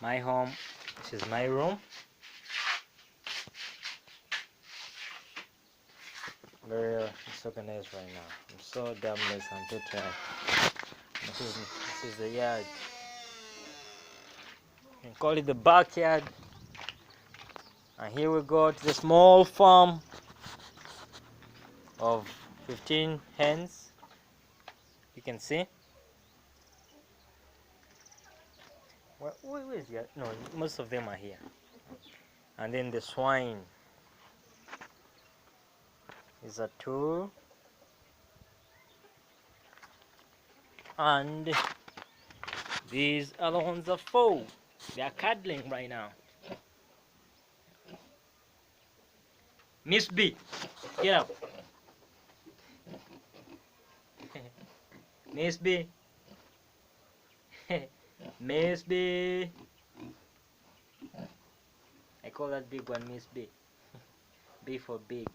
my home. This is my room. Very disorganized right now. I'm so dumbless and too tired. This is the yard. You can call it the backyard. And here we go to the small farm of 15 hens. You can see. Where is that? No, most of them are here. And then the swine is a 2. And these other ones are 4. They are cuddling right now. Miss B, get up. Miss B. Miss B. I call that big one Miss B. B for big.